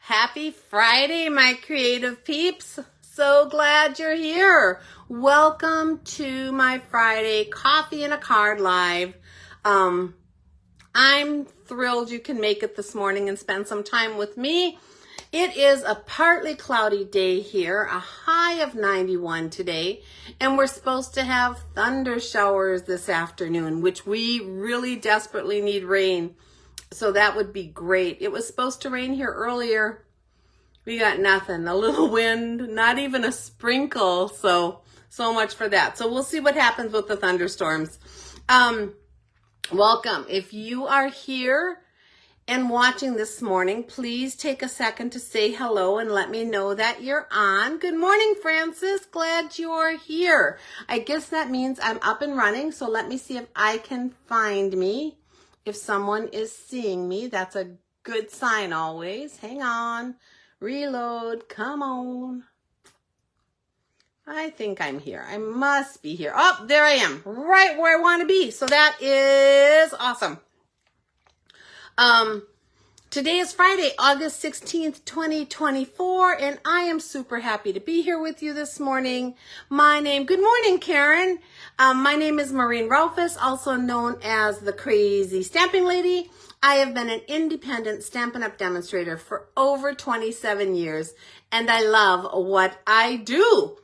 Happy Friday, my creative peeps. So glad you're here. Welcome to my Friday Coffee and a Card Live. I'm thrilled you can make it this morning and spend some time with me. It is a partly cloudy day here, a high of 91 today, and we're supposed to have thunder showers this afternoon, which we really desperately need rain. So that would be great. It was supposed to rain here earlier. We got nothing, a little wind, not even a sprinkle. So much for that. So we'll see what happens with the thunderstorms. Welcome. If you are here and watching this morning, please take a second to say hello and let me know that you're on. Good morning, Francis. Glad you're here. I guess that means I'm up and running. So let me see if I can find me. If someone is seeing me, that's a good sign always. Hang on. Reload. Come on. I think I'm here. I must be here. Oh, there I am. Right where I want to be. So that is awesome. Today is Friday, August 16th, 2024, and I am super happy to be here with you this morning. Good morning, Karen. My name is Maureen Rolfes, also known as the Crazy Stamping Lady. I have been an independent Stampin' Up! Demonstrator for over 27 years, and I love what I do.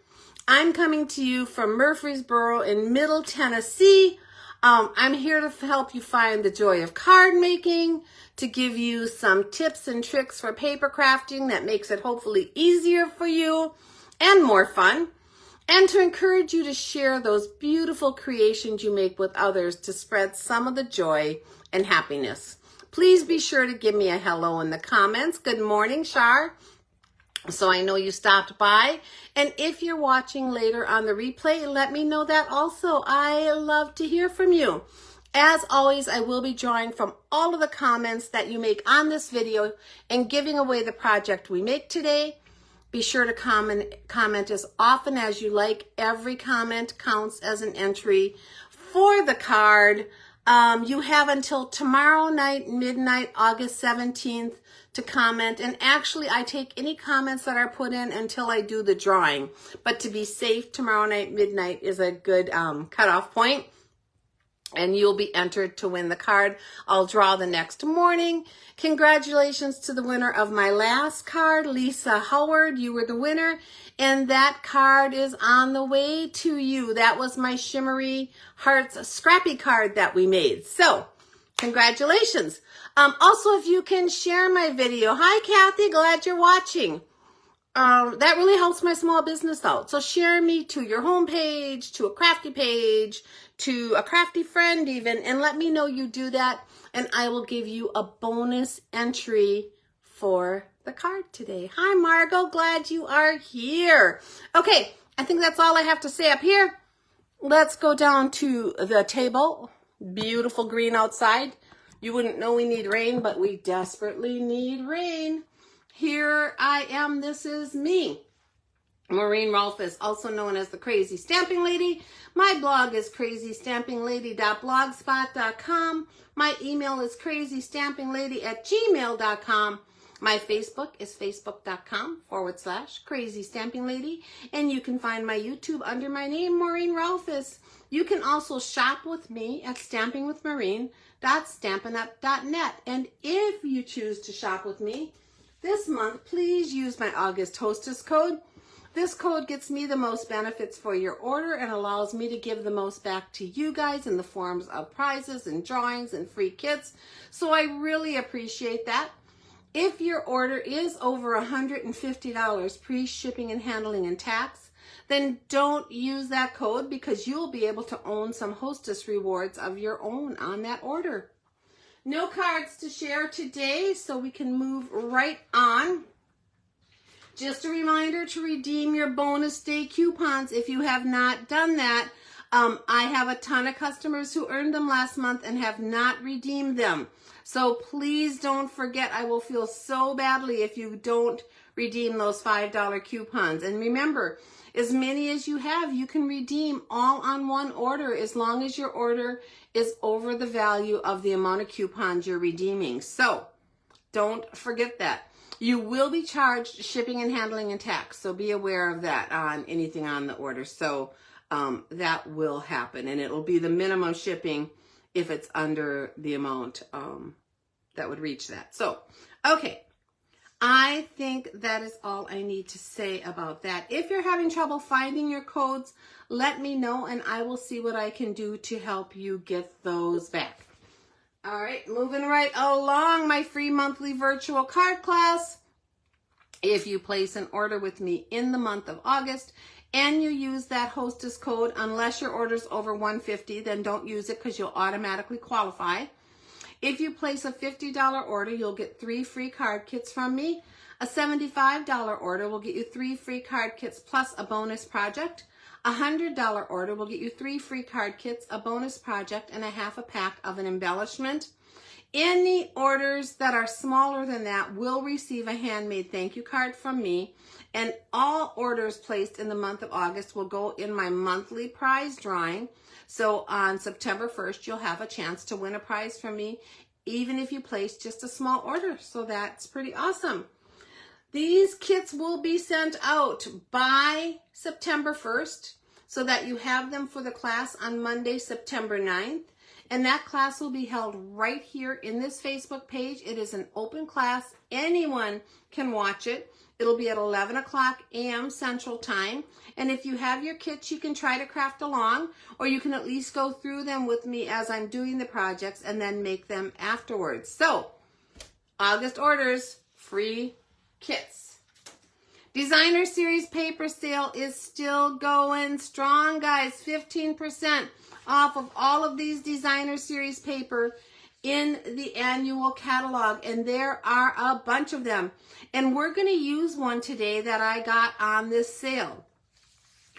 I'm coming to you from Murfreesboro in Middle Tennessee. I'm here to help you find the joy of card making, to give you some tips and tricks for paper crafting that makes it hopefully easier for you and more fun, and to encourage you to share those beautiful creations you make with others to spread some of the joy and happiness. Please be sure to give me a hello in the comments. Good morning, Shar. So I know you stopped by. And if you're watching later on the replay, let me know that also. I love to hear from you. As always, I will be drawing from all of the comments that you make on this video and giving away the project we make today. Be sure to comment as often as you like. Every comment counts as an entry for the card. You have until tomorrow night, midnight, August 17th, to comment. And actually, I take any comments that are put in until I do the drawing. But to be safe, tomorrow night, midnight is a good cutoff point. And you'll be entered to win the card. I'll draw the next morning. Congratulations to the winner of my last card, Lisa Howard. You were the winner, and that card is on the way to you. That was my Shimmery Hearts Scrappy card that we made. So, congratulations. Also, if you can share my video. Hi, Kathy. Glad you're watching. That really helps my small business out. So share me to your homepage, to a crafty page, to a crafty friend even, and let me know you do that, and I will give you a bonus entry for the card today. Hi, Margot. Glad you are here. Okay, I think that's all I have to say up here. Let's go down to the table. Beautiful green outside. You wouldn't know we need rain, but we desperately need rain. Here I am. This is me. Maureen Rolfes, also known as the Crazy Stamping Lady. My blog is crazystampinglady.blogspot.com. My email is crazystampinglady@gmail.com. My Facebook is facebook.com/Crazy Stamping Lady. And you can find my YouTube under my name, Maureen Rolfes. You can also shop with me at stampingwithmaureen.stampinup.net. And if you choose to shop with me this month, please use my August Hostess code. This code gets me the most benefits for your order and allows me to give the most back to you guys in the forms of prizes and drawings and free kits. So I really appreciate that. If your order is over $150 pre-shipping and handling and tax, then don't use that code because you'll be able to own some Hostess rewards of your own on that order. No cards to share today, so we can move right on. Just a reminder to redeem your bonus day coupons if you have not done that. I have a ton of customers who earned them last month and have not redeemed them. So please don't forget. I will feel so badly if you don't redeem those $5 coupons. And remember, as many as you have, you can redeem all on one order as long as your order is over the value of the amount of coupons you're redeeming. So Don't forget that. You will be charged shipping and handling and tax, so be aware of that on anything on the order. So that will happen, and it'll be the minimum shipping if it's under the amount that would reach that. So, okay. I think that is all I need to say about that. If you're having trouble finding your codes, let me know and I will see what I can do to help you get those back. All right, moving right along, my free monthly virtual card class. If you place an order with me in the month of August and you use that hostess code, unless your order's over $150, then don't use it because you'll automatically qualify. If you place a $50 order, you'll get 3 free card kits from me. A $75 order will get you 3 free card kits plus a bonus project. A $100 order will get you 3 free card kits, a bonus project, and a half a pack of an embellishment. Any orders that are smaller than that will receive a handmade thank you card from me. And all orders placed in the month of August will go in my monthly prize drawing. So on September 1st, you'll have a chance to win a prize from me, even if you place just a small order. So that's pretty awesome. These kits will be sent out by September 1st so that you have them for the class on Monday, September 9th. And that class will be held right here in this Facebook page. It is an open class. Anyone can watch it. It'll be at 11 o'clock a.m. Central Time. And if you have your kits, you can try to craft along, or you can at least go through them with me as I'm doing the projects and then make them afterwards. So, August orders, free kits. Designer Series paper sale is still going strong, guys. 15% off of all of these Designer Series paper in the annual catalog, and there are a bunch of them. And we're going to use one today that I got on this sale.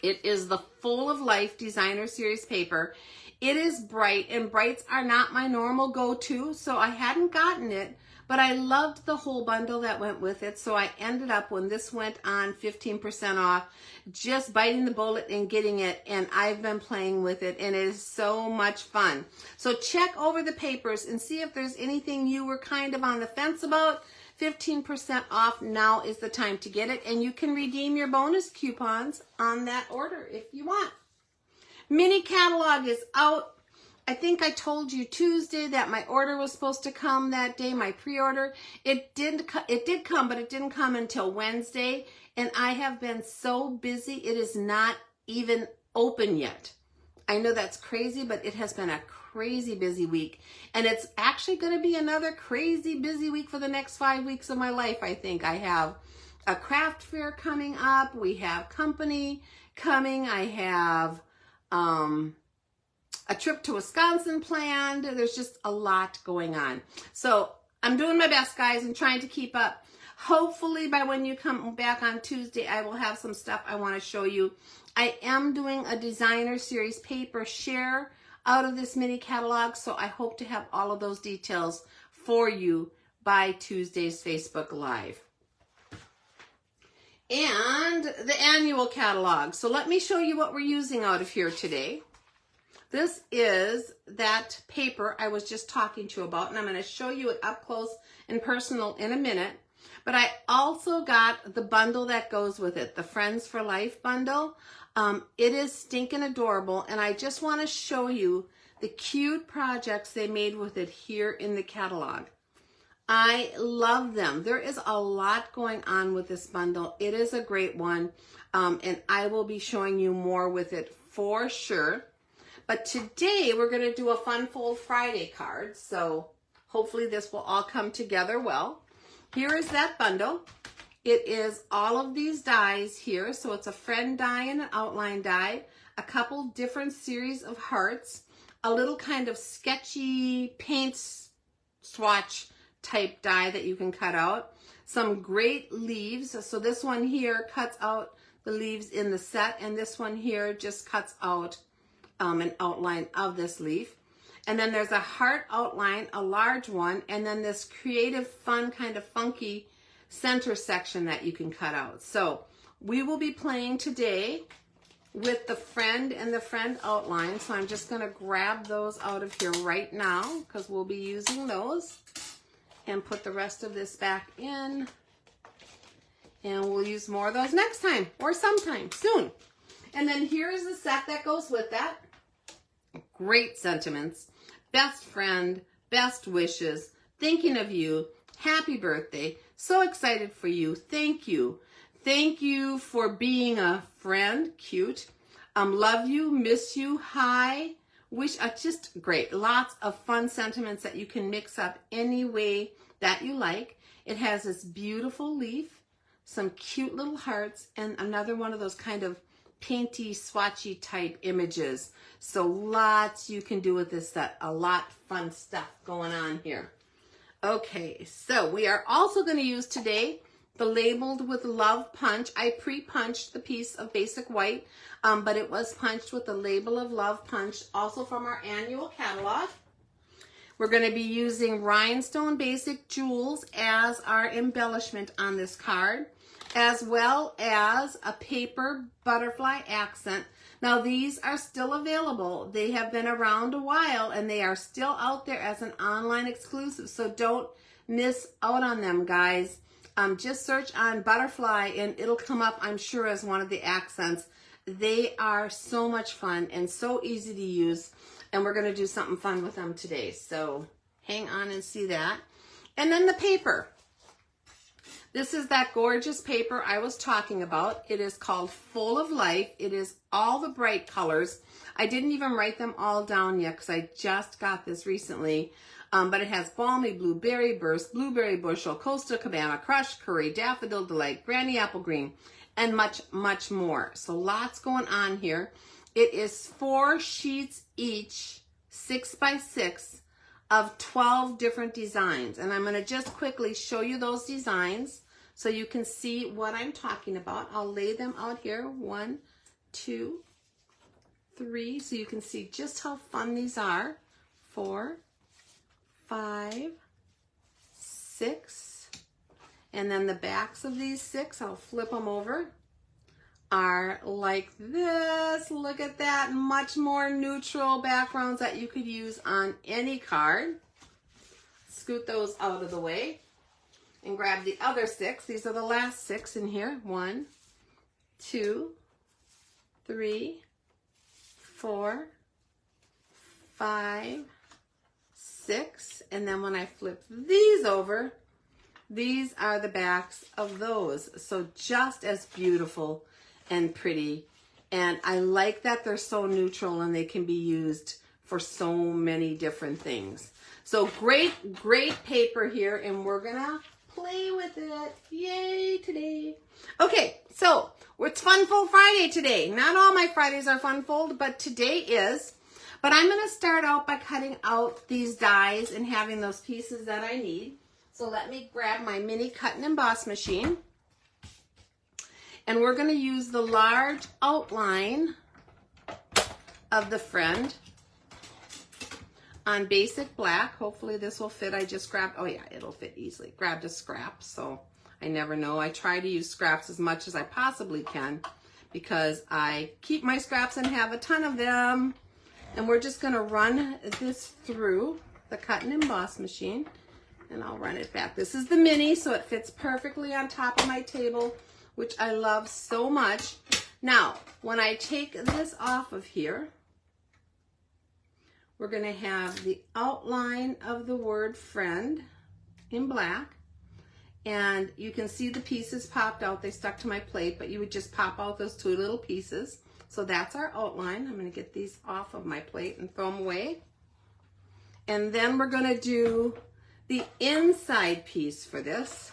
It is the Full of Life Designer Series paper. It is bright, and brights are not my normal go-to, so I hadn't gotten it, but I loved the whole bundle that went with it, so I ended up, when this went on 15% off, just biting the bullet and getting it, and I've been playing with it, and it is so much fun. So check over the papers and see if there's anything you were kind of on the fence about. 15% off, now is the time to get it, and you can redeem your bonus coupons on that order if you want. Mini catalog is out. I think I told you Tuesday that my order was supposed to come that day, my pre-order. It did come, but it didn't come until Wednesday, and I have been so busy, it is not even open yet. I know that's crazy, but it has been a crazy busy week, and it's actually going to be another crazy busy week for the next 5 weeks of my life, I think. I have a craft fair coming up. We have company coming. I have a trip to Wisconsin planned. There's just a lot going on. So I'm doing my best, guys. I'm trying to keep up. Hopefully by when you come back on Tuesday, I will have some stuff I want to show you. I am doing a Designer Series paper share out of this mini catalog, so I hope to have all of those details for you by Tuesday's Facebook Live. And the annual catalog. So let me show you what we're using out of here today. This is that paper I was just talking to you about, and I'm going to show you it up close and personal in a minute. But I also got the bundle that goes with it, the Friends for Life bundle. It is stinking adorable, and I just want to show you the cute projects they made with it here in the catalog. I love them. There is a lot going on with this bundle. It is a great one, and I will be showing you more with it for sure. But today we're going to do a Fun Fold Friday card, so hopefully this will all come together well. Here is that bundle. It is all of these dies here. So it's a friend die and an outline die, a couple different series of hearts, a little kind of sketchy paint swatch type die that you can cut out, some great leaves. So this one here cuts out the leaves in the set, and this one here just cuts out an outline of this leaf. And then there's a heart outline, a large one, and then this creative, fun, kind of funky center section that you can cut out. So we will be playing today with the friend and the friend outline. So I'm just going to grab those out of here right now because we'll be using those. and put the rest of this back in. And we'll use more of those next time or sometime soon. And then here's the set that goes with that. Great sentiments. Best friend, best wishes, thinking of you, happy birthday, so excited for you, thank you. Thank you for being a friend, cute. Love you, miss you, hi, wish, just great. Lots of fun sentiments that you can mix up any way that you like. It has this beautiful leaf, some cute little hearts, and another one of those kind of painty, swatchy type images. So lots you can do with this set. A lot of fun stuff going on here. Okay, so we are also going to use today the Labeled with Love punch. I pre-punched the piece of basic white, but it was punched with the Label of Love punch, also from our annual catalog. We're going to be using Rhinestone Basic Jewels as our embellishment on this card, as well as a paper butterfly accent. Now these are still available. They have been around a while and they are still out there as an online exclusive, so don't miss out on them, guys. Just search on butterfly and it'll come up, I'm sure, as one of the accents. They are so much fun and so easy to use, and we're going to do something fun with them today. So hang on and see that. And then the paper. This is that gorgeous paper I was talking about. It is called Full of Life. It is all the bright colors. I didn't even write them all down yet because I just got this recently. But it has Balmy, Blueberry Burst, Blueberry Bushel, Coastal Cabana, Crush, Curry, Daffodil Delight, Granny Apple Green, and much, much more. So lots going on here. It is 4 sheets each, 6 by 6, of 12 different designs. And I'm going to just quickly show you those designs so you can see what I'm talking about. I'll lay them out here. 1, 2, 3, so you can see just how fun these are. 4, 5, 6, and then the backs of these 6, I'll flip them over, are like this. Look at that, much more neutral backgrounds that you could use on any card. Scoot those out of the way and grab the other 6. These are the last 6 in here. 1, 2, 3, 4, 5, 6, and then when I flip these over, these are the backs of those. So just as beautiful and pretty. And I like that they're so neutral and they can be used for so many different things. So great, great paper here, and we're gonna play with it. Yay today. Okay, so it's Fun Fold Friday today. Not all my Fridays are Fun Fold, but today is. But I'm going to start out by cutting out these dies and having those pieces that I need. So let me grab my mini cut and emboss machine. And we're going to use the large outline of the friend on basic black. Hopefully this will fit. I just grabbed, oh yeah, it'll fit easily. Grabbed a scrap, so I never know. I try to use scraps as much as I possibly can because I keep my scraps and have a ton of them. And we're just going to run this through the cut and emboss machine, and I'll run it back. This is the mini, so it fits perfectly on top of my table, which I love so much. Now, when I take this off of here, we're going to have the outline of the word friend in black, and you can see the pieces popped out. They stuck to my plate, but you would just pop out those 2 little pieces. So that's our outline. I'm going to get these off of my plate and throw them away. And then we're going to do the inside piece for this.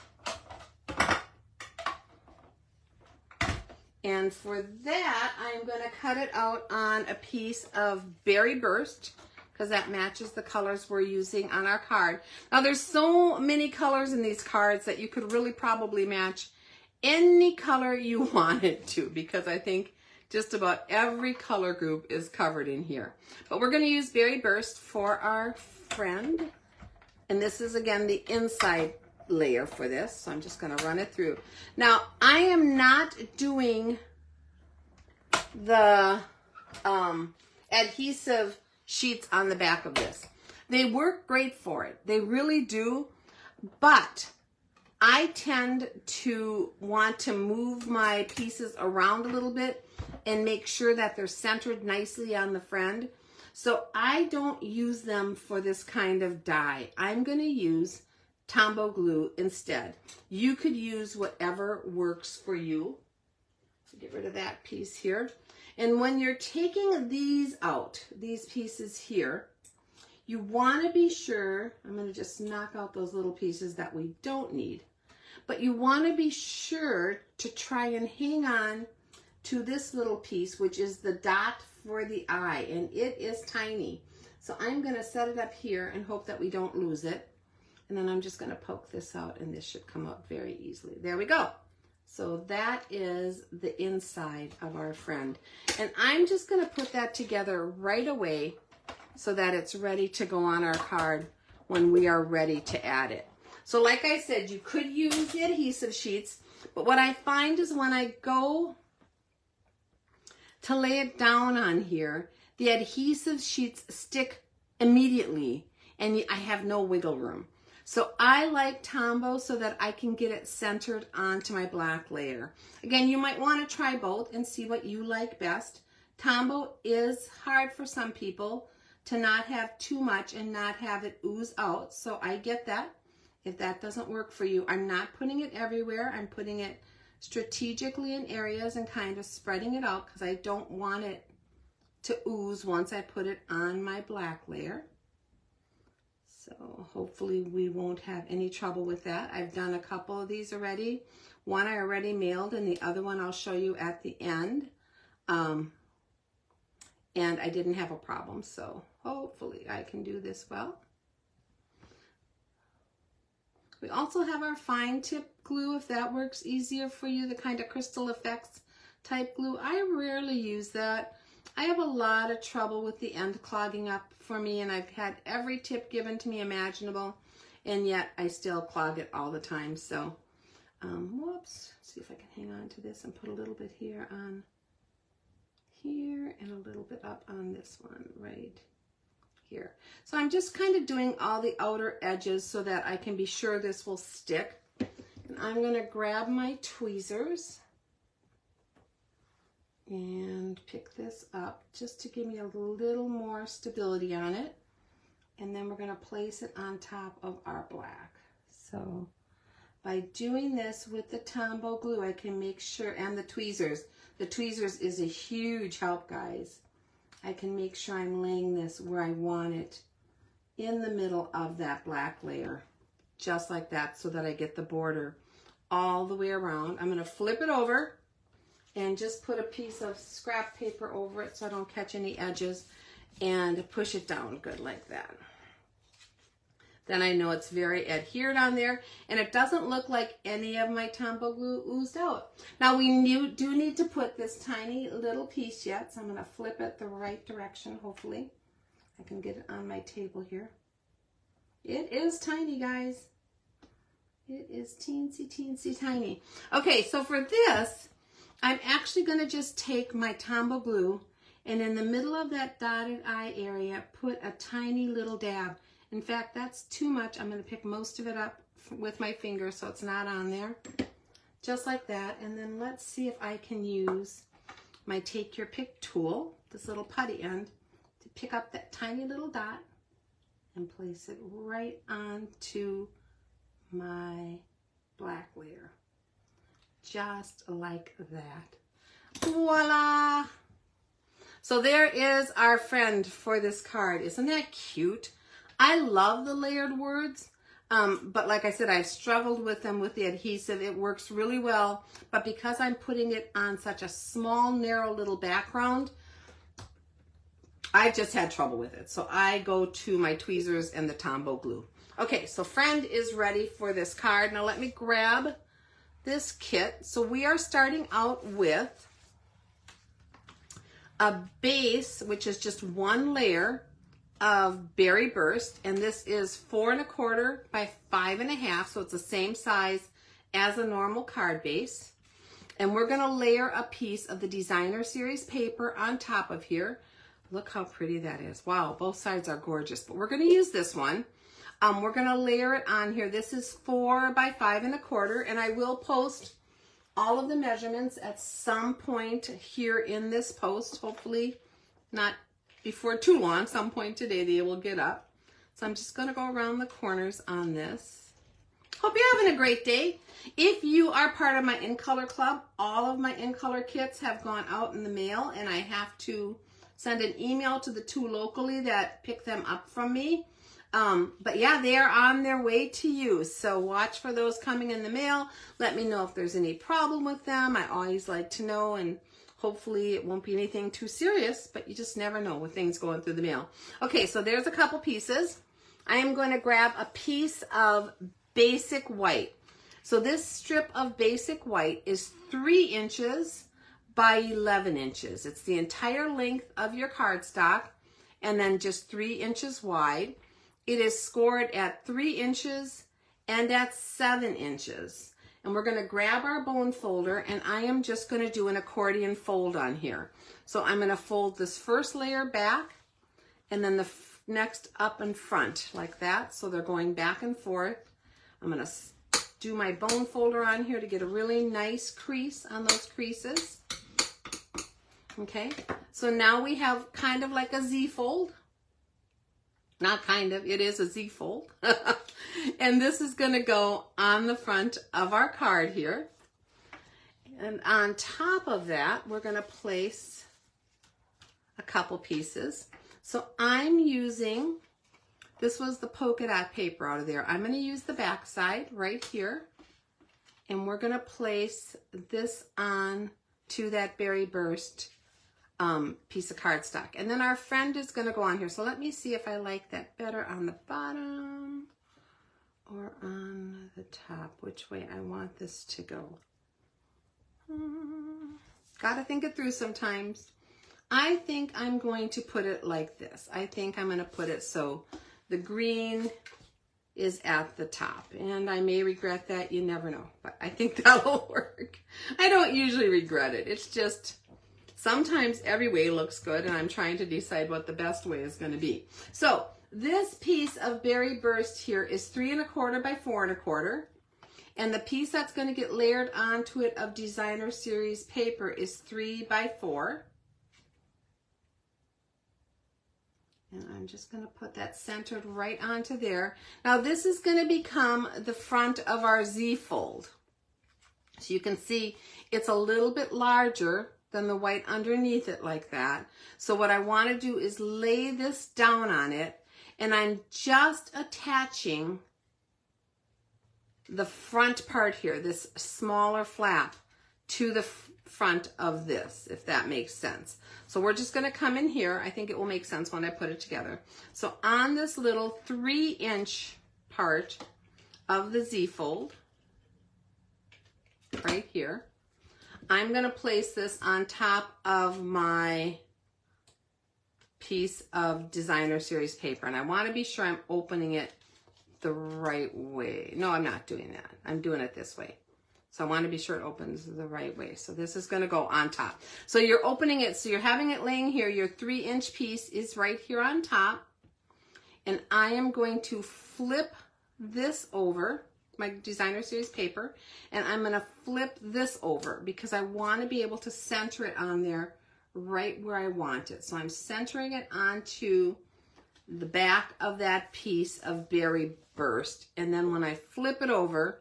And for that, I'm going to cut it out on a piece of Berry Burst because that matches the colors we're using on our card. Now there's so many colors in these cards that you could really probably match any color you wanted to, because I think just about every color group is covered in here. But we're going to use Berry Burst for our friend. And this is, again, the inside layer for this. So I'm just going to run it through. Now, I am not doing the adhesive sheets on the back of this. They work great for it. They really do. but I tend to want to move my pieces around a little bit and make sure that they're centered nicely on the friend. So I don't use them for this kind of die. I'm going to use Tombow glue instead. You could use whatever works for you. Get rid of that piece here. And when you're taking these out, these pieces here, you want to be sure, I'm going to just knock out those little pieces that we don't need, but you want to be sure to try and hang on to this little piece, which is the dot for the eye, and it is tiny. So I'm going to set it up here and hope that we don't lose it. And then I'm just going to poke this out, and this should come out very easily. There we go. So that is the inside of our friend. And I'm just going to put that together right away so that it's ready to go on our card when we are ready to add it. So like I said, you could use the adhesive sheets, but what I find is when I go to lay it down on here, the adhesive sheets stick immediately and I have no wiggle room. So I like Tombow so that I can get it centered onto my black layer. Again, you might want to try both and see what you like best. Tombow is hard for some people to not have too much and not have it ooze out, so I get that. If that doesn't work for you, I'm not putting it everywhere. I'm putting it strategically in areas and kind of spreading it out because I don't want it to ooze once I put it on my black layer. So hopefully we won't have any trouble with that. I've done a couple of these already. One I already mailed and the other one I'll show you at the end. And I didn't have a problem, so hopefully I can do this well. We also have our fine tip glue if that works easier for you, the kind of Crystal Effects type glue. I rarely use that. I have a lot of trouble with the end clogging up for me, and I've had every tip given to me imaginable, and yet I still clog it all the time. So, whoops, let's see if I can hang on to this and put a little bit here on here and a little bit up on this one right here. So I'm just kind of doing all the outer edges so that I can be sure this will stick. And I'm going to grab my tweezers and pick this up just to give me a little more stability on it. And then we're going to place it on top of our black. So by doing this with the Tombow glue, I can make sure, and the tweezers is a huge help, guys. I can make sure I'm laying this where I want it in the middle of that black layer, just like that, so that I get the border all the way around. I'm going to flip it over and just put a piece of scrap paper over it so I don't catch any edges, and push it down good like that. Then I know it's very adhered on there, and it doesn't look like any of my Tombow glue oozed out. Now we do need to put this tiny little piece yet, so I'm going to flip it the right direction. Hopefully I can get it on my table here. It is tiny, guys. It is teensy, teensy tiny. Okay, so for this, I'm actually going to just take my Tombow glue, and in the middle of that dotted eye area, put a tiny little dab. In fact, that's too much. I'm going to pick most of it up with my finger so it's not on there. Just like that. And then let's see if I can use my Take Your Pick tool, this little putty end, to pick up that tiny little dot and place it right onto my black layer. Just like that. Voila! So there is our friend for this card. Isn't that cute? I love the layered words, but like I said, I've struggled with them with the adhesive. It works really well, but because I'm putting it on such a small, narrow little background, I've just had trouble with it. So I go to my tweezers and the Tombow glue. Okay, so friend is ready for this card. Now let me grab this kit. So we are starting out with a base, which is just one layer of Berry Burst, and this is 4 1/4 by 5 1/2, so it's the same size as a normal card base. And we're going to layer a piece of the Designer Series paper on top of here. Look how pretty that is. Wow, both sides are gorgeous, but we're going to use this one. We're going to layer it on here. This is 4 by 5 1/4, and I will post all of the measurements at some point here in this post. Hopefully not before too long. Some point today they will get up. So I'm just going to go around the corners on this. Hope you're having a great day. If you are part of my In Color Club, all of my In Color kits have gone out in the mail, and I have to send an email to the 2 locally that pick them up from me. But yeah, they are on their way to you. So watch for those coming in the mail. Let me know if there's any problem with them. I always like to know, and hopefully it won't be anything too serious, but you just never know with things going through the mail. Okay, so there's a couple pieces. I am going to grab a piece of basic white. So this strip of basic white is 3 inches by 11 inches. It's the entire length of your cardstock, and then just 3 inches wide. It is scored at 3 inches and at 7 inches. And we're going to grab our bone folder, and I am just going to do an accordion fold on here. So I'm going to fold this first layer back, and then the next up and front like that. So they're going back and forth. I'm going to do my bone folder on here to get a really nice crease on those creases. Okay, so now we have kind of like a Z fold. Not kind of, it is a Z fold. And this is going to go on the front of our card here. And on top of that, we're going to place a couple pieces. So I'm using, this was the polka dot paper out of there. I'm going to use the back side right here. And we're going to place this on to that Berry Burst piece of cardstock. And then our friend is going to go on here. So let me see if I like that better on the bottom or on the top, which way I want this to go. Gotta think it through sometimes. I think I'm going to put it like this. I think I'm going to put it so the green is at the top. And I may regret that. You never know. But I think that'll work. I don't usually regret it. It's just sometimes every way looks good, and I'm trying to decide what the best way is going to be. So this piece of Berry Burst here is 3 1/4 by 4 1/4. And the piece that's going to get layered onto it of Designer Series paper is 3 by 4. And I'm just going to put that centered right onto there. Now this is going to become the front of our Z fold. So you can see it's a little bit larger than the white underneath it like that. So what I want to do is lay this down on it, and I'm just attaching the front part here, this smaller flap, to the front of this, if that makes sense. So we're just going to come in here. I think it will make sense when I put it together. So on this little 3-inch part of the Z fold, right here, I'm going to place this on top of my piece of Designer Series paper. And I want to be sure I'm opening it the right way. No, I'm not doing that. I'm doing it this way. So I want to be sure it opens the right way. So this is going to go on top. So you're opening it, so you're having it laying here. Your 3-inch piece is right here on top. And I am going to flip this over, my Designer Series paper, and I'm going to flip this over because I want to be able to center it on there right where I want it. So I'm centering it onto the back of that piece of Berry Burst, and then when I flip it over,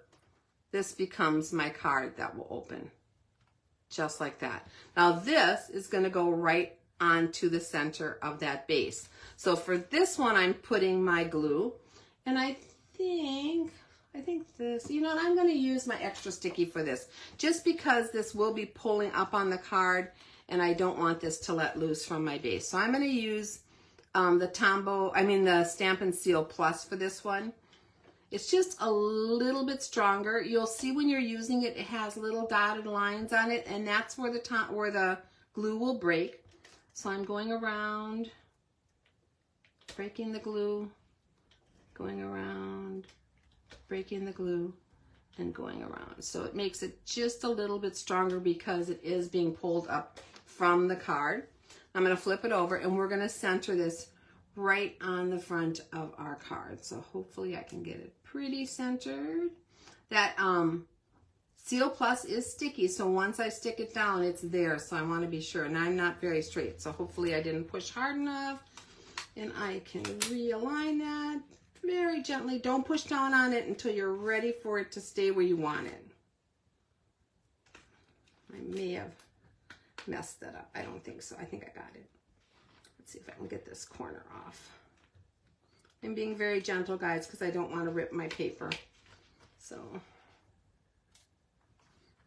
this becomes my card that will open just like that. Now this is going to go right onto the center of that base. So for this one, I'm putting my glue, and I think this, you know what, I'm going to use my extra sticky for this, just because this will be pulling up on the card, and I don't want this to let loose from my base. So I'm going to use the Stampin' Seal Plus for this one. It's just a little bit stronger. You'll see when you're using it, it has little dotted lines on it, and that's where the glue will break. So I'm going around, breaking the glue, going around, breaking the glue, and going around. So it makes it just a little bit stronger because it is being pulled up from the card. I'm going to flip it over, and we're going to center this right on the front of our card. So hopefully I can get it pretty centered. That Seal Plus is sticky, so once I stick it down, it's there. So I want to be sure, and I'm not very straight, so hopefully I didn't push hard enough. And I can realign that very gently. Don't push down on it until you're ready for it to stay where you want it. I may have messed that up. I don't think so. I think I got it. Let's see if I can get this corner off. I'm being very gentle, guys, because I don't want to rip my paper. So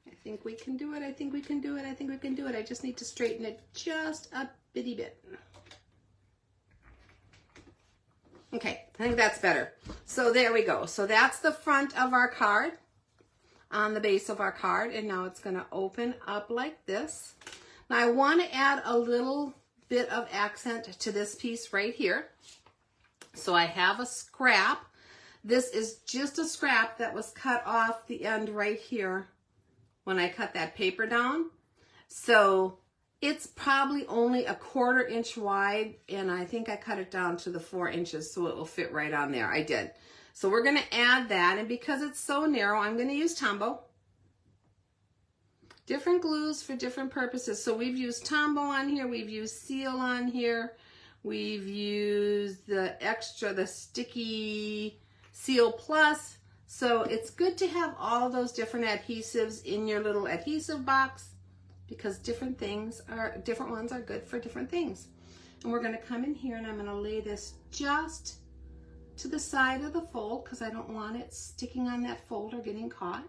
I think we can do it. I think we can do it. I think we can do it. I just need to straighten it just a bitty bit. Okay, I think that's better. So there we go. So that's the front of our card on the base of our card. And now it's going to open up like this. Now I want to add a little bit of accent to this piece right here. So I have a scrap. This is just a scrap that was cut off the end right here when I cut that paper down. So it's probably only a 1/4 inch wide, and I think I cut it down to the 4 inches so it will fit right on there. I did. So we're going to add that, and because it's so narrow, I'm going to use Tombow. Different glues for different purposes. So we've used Tombow on here, we've used Seal on here, we've used the sticky Seal Plus. So it's good to have all those different adhesives in your little adhesive box, because different ones are good for different things. And we're going to come in here and I'm going to lay this just to the side of the fold because I don't want it sticking on that fold or getting caught.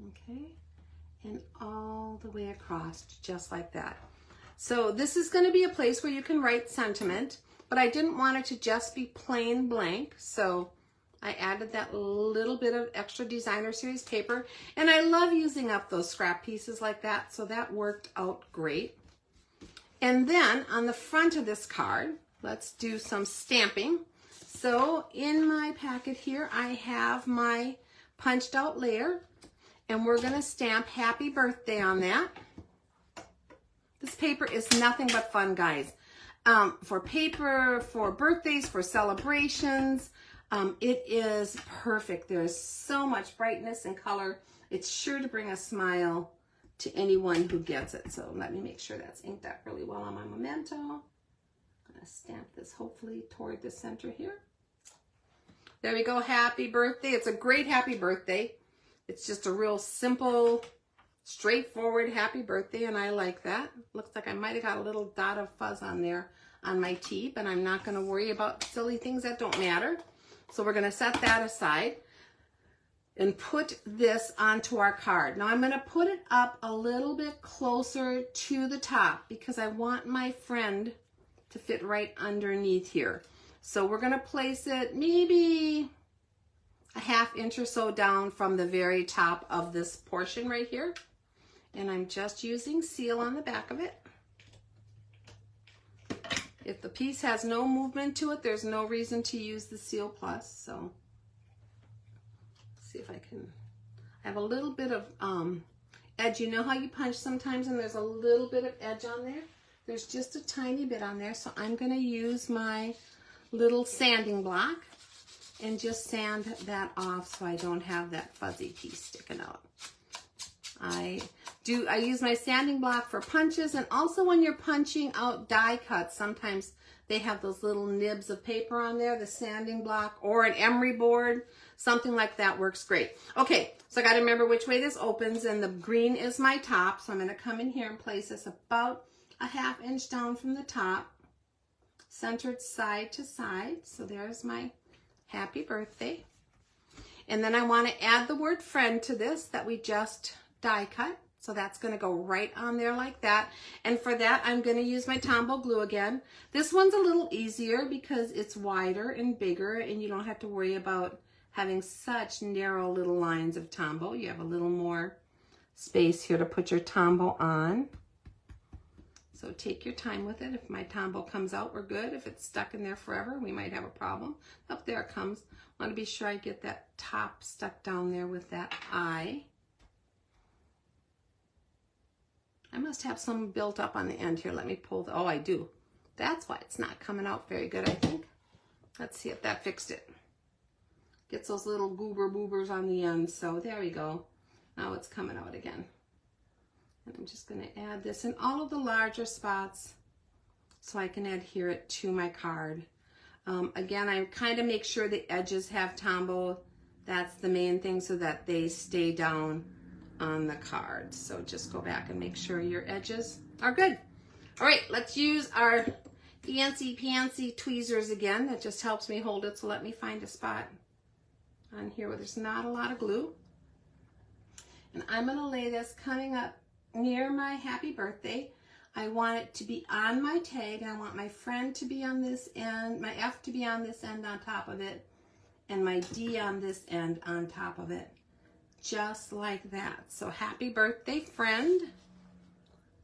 Okay, and all the way across just like that. So this is going to be a place where you can write sentiment, but I didn't want it to just be plain blank, so I added that little bit of extra designer series paper, and I love using up those scrap pieces like that, so that worked out great. And then on the front of this card, let's do some stamping. So in my packet here, I have my punched out layer, and we're gonna stamp happy birthday on that. This paper is nothing but fun, guys. For paper, for birthdays, for celebrations, it is perfect. There's so much brightness and color. It's sure to bring a smile to anyone who gets it. So let me make sure that's inked up really well on my Memento. I'm gonna stamp this hopefully toward the center here. There we go, happy birthday. It's a great happy birthday. It's just a real simple, straightforward happy birthday, and I like that. Looks like I might have got a little dot of fuzz on there on my tee, but I'm not gonna worry about silly things that don't matter. So we're going to set that aside and put this onto our card. Now I'm going to put it up a little bit closer to the top because I want my friend to fit right underneath here. So we're going to place it maybe a 1/2 inch or so down from the very top of this portion right here. And I'm just using Seal on the back of it. If the piece has no movement to it, there's no reason to use the Seal Plus. So let's see if I can, I have a little bit of edge. You know how you punch sometimes and there's a little bit of edge on there? There's just a tiny bit on there. So I'm gonna use my little sanding block and just sand that off so I don't have that fuzzy piece sticking out. I use my sanding block for punches, and also when you're punching out die cuts, sometimes they have those little nibs of paper on there, the sanding block or an emery board, something like that works great. Okay, so I got to remember which way this opens, and the green is my top, so I'm going to come in here and place this about a 1/2 inch down from the top, centered side to side. So there's my happy birthday. And then I want to add the word friend to this that we just die cut. So that's going to go right on there like that. And for that, I'm going to use my Tombow glue again. This one's a little easier because it's wider and bigger, and you don't have to worry about having such narrow little lines of Tombow. You have a little more space here to put your Tombow on. So take your time with it. If my Tombow comes out, we're good. If it's stuck in there forever, we might have a problem. Up there it comes. I want to be sure I get that top stuck down there with that eye. I must have some built up on the end here. Let me pull the, oh, I do. That's why it's not coming out very good, I think. Let's see if that fixed it. Gets those little goober boobers on the end. So there we go. Now it's coming out again. And I'm just going to add this in all of the larger spots so I can adhere it to my card. Again, I kind of make sure the edges have Tombow. That's the main thing, so that they stay down on the card. So just go back and make sure your edges are good. All right, let's use our fancy pantsy tweezers again. That just helps me hold it. So let me find a spot on here where there's not a lot of glue. And I'm going to lay this coming up near my happy birthday. I want it to be on my tag, and I want my friend to be on this end, my F to be on this end on top of it, and my D on this end on top of it. Just like that. So happy birthday, friend.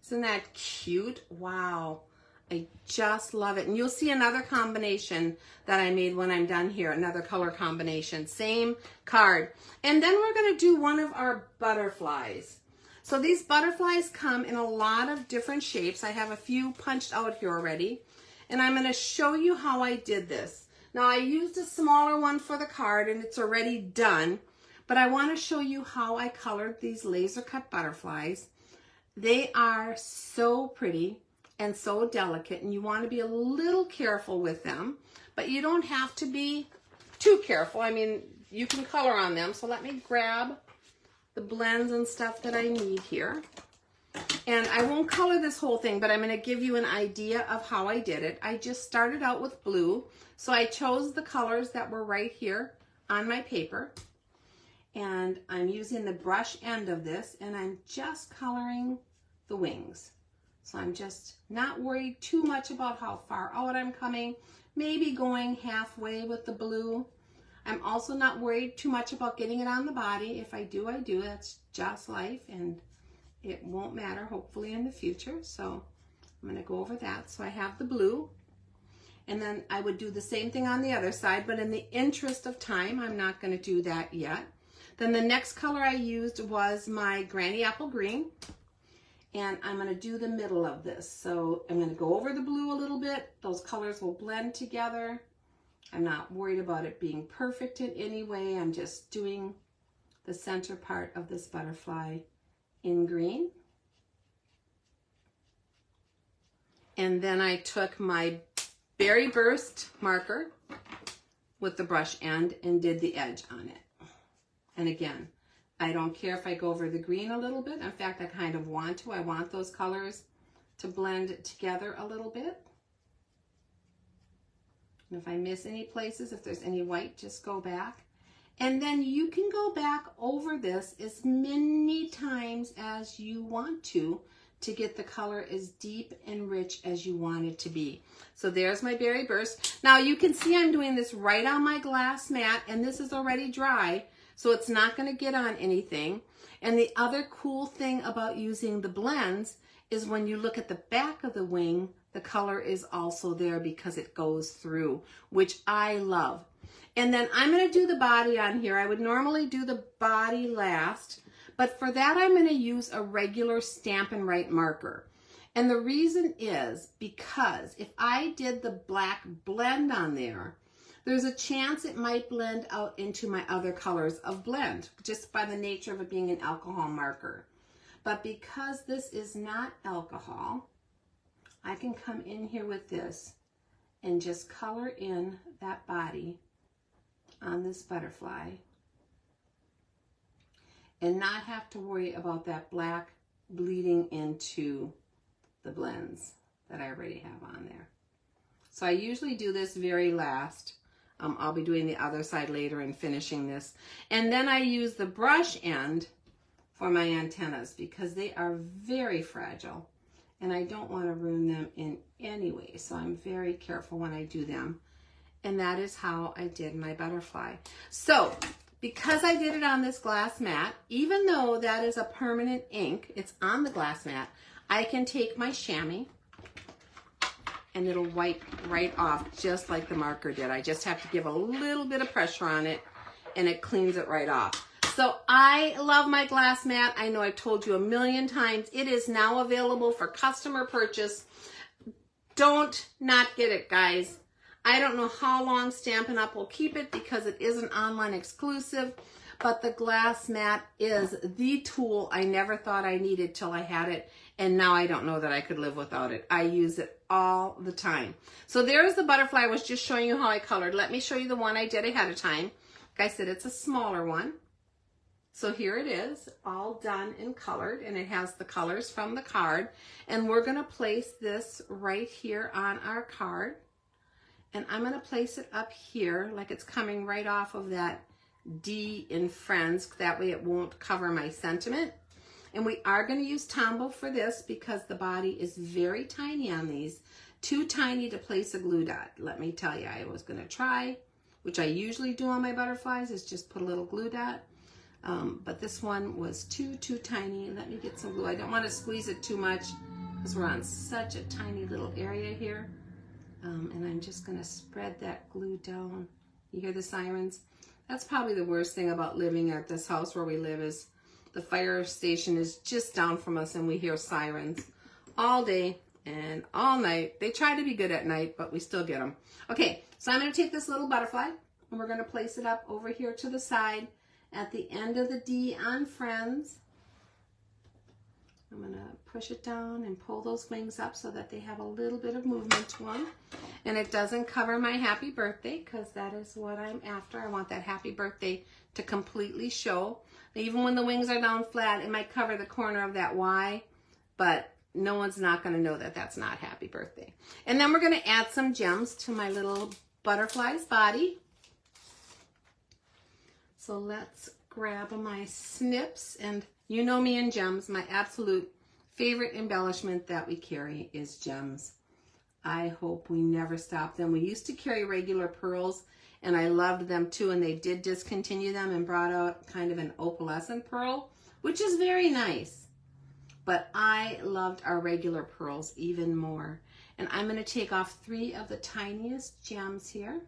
Isn't that cute? Wow. I just love it. And you'll see another combination that I made when I'm done here. Another color combination. Same card. And then we're going to do one of our butterflies. So these butterflies come in a lot of different shapes. I have a few punched out here already. And I'm going to show you how I did this. Now I used a smaller one for the card and it's already done. But I want to show you how I colored these laser cut butterflies. They are so pretty and so delicate, and you want to be a little careful with them, but you don't have to be too careful. I mean, you can color on them. So let me grab the blends and stuff that I need here. And I won't color this whole thing, but I'm going to give you an idea of how I did it. I just started out with blue. So I chose the colors that were right here on my paper. And I'm using the brush end of this, and I'm just coloring the wings. So I'm just not worried too much about how far out I'm coming, maybe going halfway with the blue. I'm also not worried too much about getting it on the body. If I do, I do. That's just life, and it won't matter, hopefully, in the future. So I'm going to go over that. So I have the blue, and then I would do the same thing on the other side, but in the interest of time, I'm not going to do that yet. Then the next color I used was my Granny Apple Green. And I'm going to do the middle of this. So I'm going to go over the blue a little bit. Those colors will blend together. I'm not worried about it being perfect in any way. I'm just doing the center part of this butterfly in green. And then I took my Berry Burst marker with the brush end and did the edge on it. And again, I don't care if I go over the green a little bit. In fact, I kind of want to. I want those colors to blend together a little bit. And if I miss any places, if there's any white, just go back. And then you can go back over this as many times as you want to get the color as deep and rich as you want it to be. So there's my Berry Burst. Now you can see I'm doing this right on my glass mat, and this is already dry. So it's not going to get on anything. And the other cool thing about using the blends is when you look at the back of the wing, the color is also there because it goes through, which I love. And then I'm going to do the body on here. I would normally do the body last, but for that I'm going to use a regular Stampin' Write marker. And the reason is because if I did the black blend on there, there's a chance it might blend out into my other colors of blend, just by the nature of it being an alcohol marker. But because this is not alcohol, I can come in here with this and just color in that body on this butterfly and not have to worry about that black bleeding into the blends that I already have on there. So I usually do this very last. I'll be doing the other side later and finishing this. And then I use the brush end for my antennas because they are very fragile and I don't want to ruin them in any way. So I'm very careful when I do them. And that is how I did my butterfly. So because I did it on this glass mat, even though that is a permanent ink, it's on the glass mat, I can take my chamois and it'll wipe right off just like the marker did. I just have to give a little bit of pressure on it and it cleans it right off. So I love my glass mat. I know I've told you a million times. It is now available for customer purchase. Don't not get it, guys. I don't know how long Stampin' Up! Will keep it because it is an online exclusive, but the glass mat is the tool I never thought I needed till I had it, and now I don't know that I could live without it. I use it all the time. So there's the butterfly. I was just showing you how I colored. Let me show you the one I did ahead of time. Like I said, it's a smaller one. So here it is, all done and colored, and it has the colors from the card. And we're gonna place this right here on our card. And I'm gonna place it up here like it's coming right off of that D in Friends. That way it won't cover my sentiment. And we are gonna use Tombow for this because the body is very tiny on these. Too tiny to place a glue dot. Let me tell you, I was gonna try, which I usually do on my butterflies, is just put a little glue dot. But this one was too tiny. Let me get some glue. I don't want to squeeze it too much because we're on such a tiny little area here. And I'm just going to spread that glue down. You hear the sirens? That's probably the worst thing about living at this house where we live is the fire station is just down from us and we hear sirens all day and all night. They try to be good at night, but we still get them. Okay, so I'm going to take this little butterfly and we're going to place it up over here to the side at the end of the D on Friends. I'm going to push it down and pull those wings up so that they have a little bit of movement to them. And it doesn't cover my happy birthday because that is what I'm after. I want that happy birthday to completely show. Even when the wings are down flat, it might cover the corner of that Y, but no one's not going to know that that's not happy birthday. And then we're going to add some gems to my little butterfly's body. So let's grab my snips, and you know me and gems. My absolute favorite embellishment that we carry is gems. I hope we never stop them. We used to carry regular pearls, and I loved them too, and they did discontinue them and brought out kind of an opalescent pearl, which is very nice. But I loved our regular pearls even more. And I'm going to take off 3 of the tiniest gems here,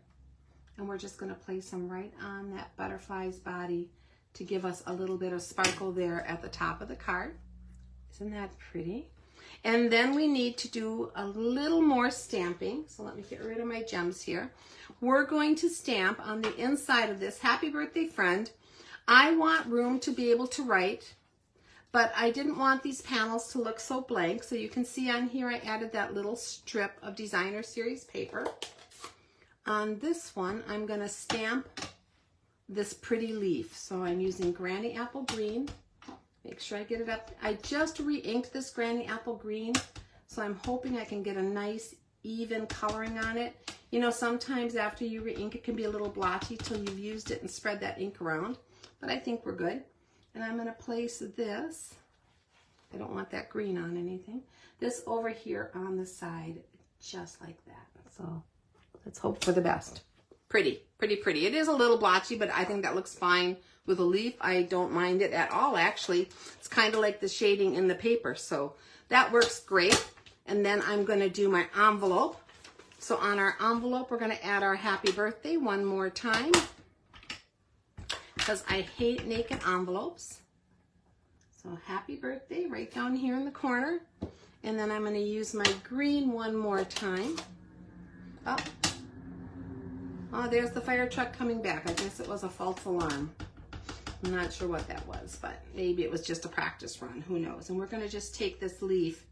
and we're just going to place them right on that butterfly's body to give us a little bit of sparkle there at the top of the card. Isn't that pretty? And then we need to do a little more stamping. So let me get rid of my gems here. We're going to stamp on the inside of this, Happy Birthday Friend. I want room to be able to write, but I didn't want these panels to look so blank. So you can see on here I added that little strip of Designer Series paper. On this one, I'm going to stamp this pretty leaf. So I'm using Granny Apple Green. Make sure I get it up. I just re-inked this Granny Apple Green, so I'm hoping I can get a nice even coloring on it. You know, sometimes after you re-ink it can be a little blotchy till you've used it and spread that ink around, but I think we're good. And I'm going to place this, I don't want that green on anything, this over here on the side, just like that. So let's hope for the best. Pretty, pretty, pretty. It is a little blotchy, but I think that looks fine with a leaf. I don't mind it at all, actually. It's kind of like the shading in the paper, so that works great. And then I'm going to do my envelope. So on our envelope, we're going to add our happy birthday one more time because I hate naked envelopes. So happy birthday right down here in the corner. And then I'm going to use my green one more time. Oh, there's the fire truck coming back. I guess it was a false alarm. I'm not sure what that was, but maybe it was just a practice run. Who knows? And we're going to just take this leaf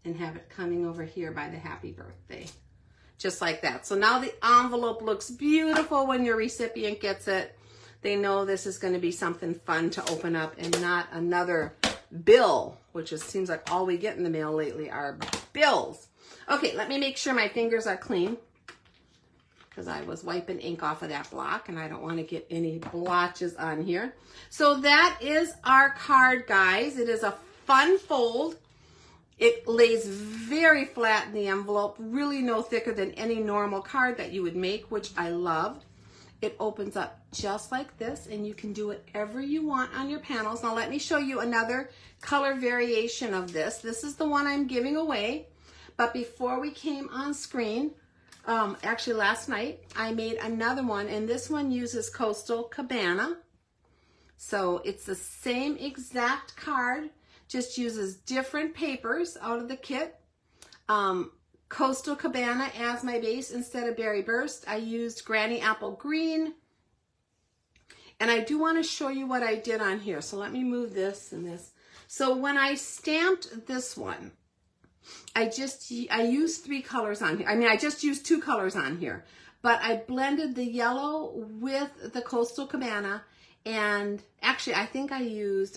and have it coming over here by the happy birthday. Just like that. So now the envelope looks beautiful when your recipient gets it. They know this is going to be something fun to open up and not another bill, which is, seems like all we get in the mail lately are bills. Okay, let me make sure my fingers are clean, because I was wiping ink off of that block and I don't want to get any blotches on here. So that is our card, guys. It is a fun fold. It lays very flat in the envelope, really no thicker than any normal card that you would make, which I loved. It opens up just like this, and you can do whatever you want on your panels. Now let me show you another color variation of this. This is the one I'm giving away, but before we came on screen, actually last night, I made another one, and this one uses Coastal Cabana. So it's the same exact card, just uses different papers out of the kit. Coastal Cabana as my base instead of Berry Burst. I used Granny Apple Green. And I do want to show you what I did on here. So let me move this and this. So when I stamped this one, I used 3 colors on here. I mean, I just used 2 colors on here. But I blended the yellow with the Coastal Cabana. And actually, I think I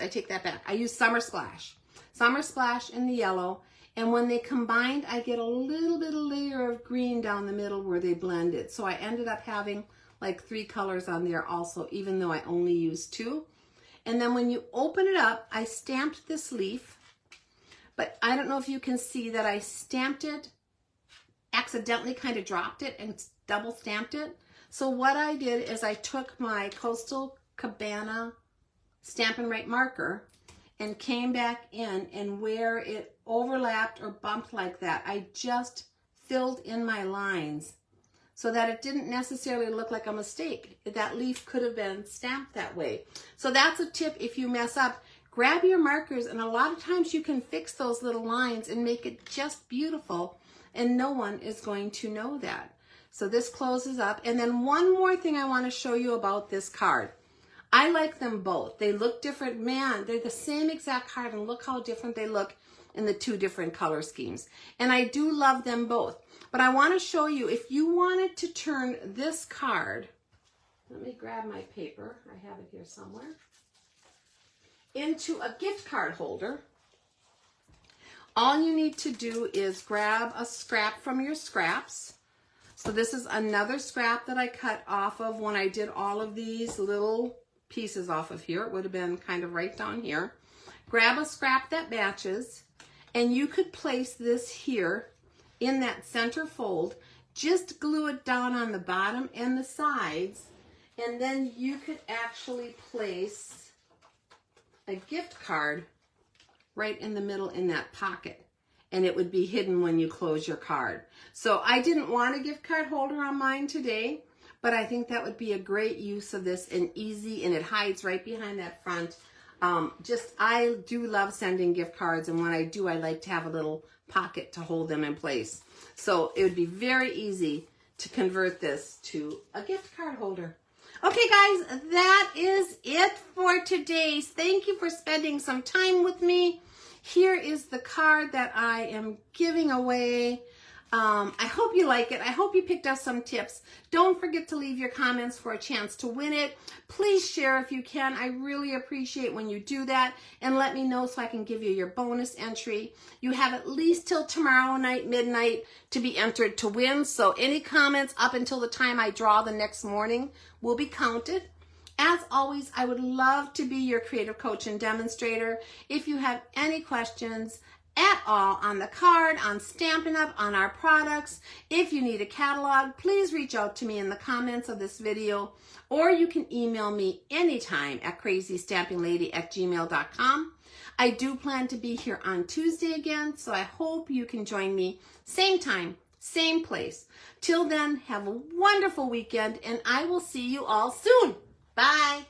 take that back. I used Summer Splash. Summer Splash in the yellow. And when they combined, I get a little bit of layer of green down the middle where they blended. So I ended up having like 3 colors on there also, even though I only used 2. And then when you open it up, I stamped this leaf. But I don't know if you can see that I stamped it, accidentally kind of dropped it and double stamped it. So what I did is I took my Coastal Cabana Stampin' Right marker and came back in, and where it overlapped or bumped like that, I just filled in my lines so that it didn't necessarily look like a mistake. That leaf could have been stamped that way. So that's a tip if you mess up. Grab your markers, and a lot of times you can fix those little lines and make it just beautiful, and no one is going to know that. So this closes up. And then one more thing I want to show you about this card. I like them both. They look different. Man, they're the same exact card, and look how different they look in the 2 different color schemes. And I do love them both. But I want to show you, if you wanted to turn this card, let me grab my paper, I have it here somewhere, into a gift card holder, all you need to do is grab a scrap from your scraps. So this is another scrap that I cut off of when I did all of these little pieces off of here. It would have been kind of right down here. Grab a scrap that matches, and you could place this here in that center fold. Just glue it down on the bottom and the sides, and then you could actually place a gift card right in the middle in that pocket, and it would be hidden when you close your card. So I didn't want a gift card holder on mine today, but I think that would be a great use of this, and easy, and it hides right behind that front. I do love sending gift cards, and when I do, I like to have a little pocket to hold them in place. So it would be very easy to convert this to a gift card holder. Okay, guys, that is it for today. Thank you for spending some time with me. Here is the card that I am giving away. I hope you like it. I hope you picked up some tips. Don't forget to leave your comments for a chance to win it. Please share if you can. I really appreciate when you do that, and let me know so I can give you your bonus entry. You have at least till tomorrow night, midnight, to be entered to win. So any comments up until the time I draw the next morning will be counted. As always, I would love to be your creative coach and demonstrator. If you have any questions at all on the card, on Stampin' Up!, on our products, if you need a catalog, please reach out to me in the comments of this video, or you can email me anytime at crazystampinglady@gmail.com. I do plan to be here on Tuesday again, so I hope you can join me same time, same place. Till then, have a wonderful weekend, and I will see you all soon. Bye.